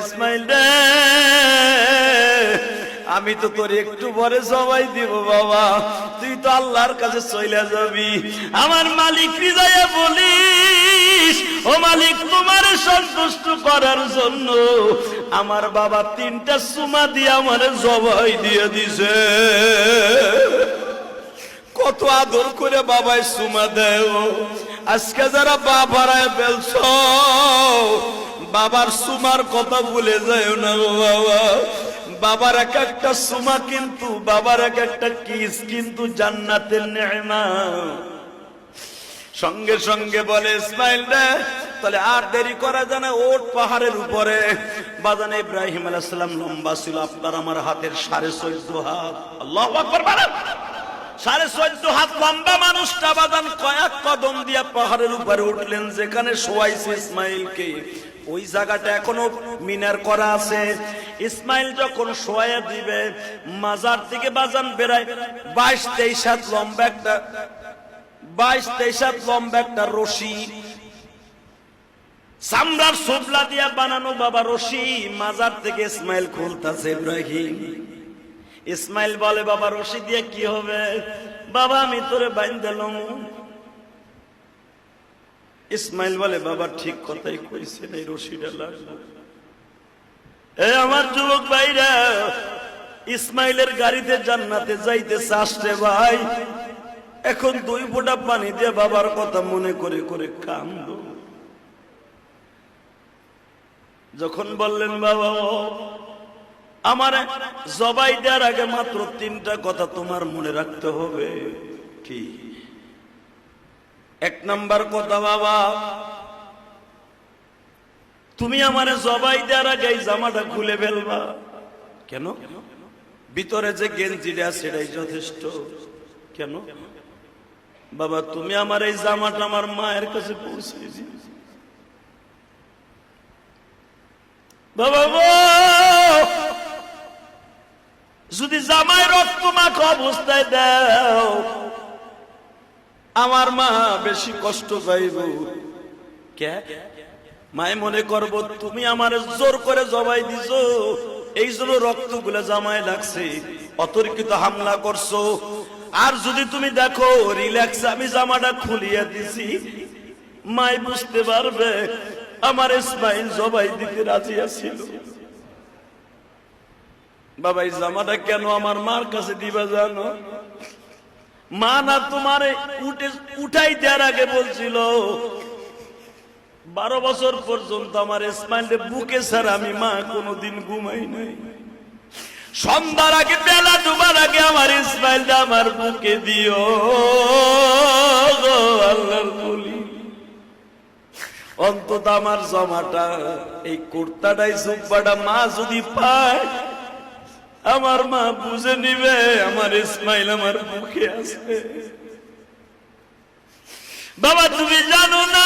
ইসমাইল রে আমি তো তোর একটু পরে সবাই দিব বাবা, তুই তো আল্লাহর কাছে চলে যাবি। আমার মালিক হৃদয়ে বলিস, ও মালিক তোমার সন্তুষ্ট করার জন্য আমার বাবা 3টা সুমা দিয়ে আমার জবাই দিয়ে দিছে। কত আদর করে বাবাই সুমা দেয়। আজকে যারা বাবারায় ফেলছ বাবার সুমার কথা ভুলে যায় না বাবা। বাবার এক একটা সুমা কিন্তু, বাবার এক একটা কিস কিন্তু জান্নাতের নেয়ামত। সঙ্গে সঙ্গে বলে ইসমাইল রে তাহলে আর দেরি করা যায় না, ওঠ পাহাড়ের উপরে। বাজানে ইব্রাহিম আলাইহিস সালাম লম্বা ছিল আপনার আমার হাতের 14.5 হাত। আল্লাহু আকবার বলেন। 14.5 হাত লম্বা মানুষটা বাজান কয়েক কদম দিয়া পাহাড়ের উপরে উঠলেন, যেখানে শোয়াইছে ইসমাইলকে ওই জায়গাটা এখনো মিনার করা আছে। ইসমাইল যখন শোয়া দিবে মাজার থেকে বাজান বেড়ায় 22-23 হাত লম্বা একটা 22-23 হাত লম্বা একটা রশি, চামড়ার সোবলা দিয়া বানানো বাবা রশি মাজার থেকে ইসমাইল খুলতাছে ইব্রাহিম। ইসমাইল বলে বাবা রশি দিয়ে কি হবে? বাবা আমি তোরে বাইন্ধালাম। ইসমাইল বলে বাবা ঠিক কথাই কইছেন, এই রশিটা লাগবে। আমার যুবক ভাইরা ইসমাইলের গাড়িতে জান্নাতে যাইতেছে আসছে ভাই, এখন 2 ফোঁটা পানি দিয়ে বাবার কথা মনে করে করে কান্দ। যখন বললেন বাবা আমার জবাই দেওয়ার আগে মাত্র 3টা কথা তোমার মনে রাখতে হবে। কি? 1 নাম্বার কথা বাবা, তুমি আমার জবাই দেওয়ার আগে এই জামাটা খুলে ফেলবা। কেন? ভিতরে যে গেঞ্জিটা সেটাই যথেষ্ট। কেন? বাবা তুমি আমার এই জামাটা আমার মায়ের কাছে পৌঁছে দিও। বাবা যদি জামাই রক্ত মাখা অবস্থায় দাও আমার মা বেশি কষ্ট পাইব। কে? মায় মনে করবো তুমি আমার জোর করে জবাই দিছো, এই জন্য রক্তগুলো জামাই লাগছে, অতর্কিত হামলা করছো। আর যদি তুমি দেখো রিল্যাক্স আমি জামাটা খুলিয়ে দিছি, মাই বুঝতে পারবে আমার ইসমাইল জবাই দিতে রাজি আছিল। বাবা এই জামাটা কেন আমার মার কাছে দিবা জানো? মা না তোমারে উঠাই দেওয়ার আগে বলছিল 12 বছর পর্যন্ত আমার ইসমাইলের বুকে ছাড়া আমি মা কোনোদিন ঘুমাই নাই। সন্ধ্যার আগে বেলা ডুবার আগে আমার ইসমাইলটা আমার বুকে দিও আল্লাহর বলি। অন্তত আমার জামাটা এই কুর্তাটাই জুব্বাটা মা যদি পায় আমার মা বুঝে নিবে আমার ইসমাইল আমার বুকে আছে। বাবা তুমি জানো না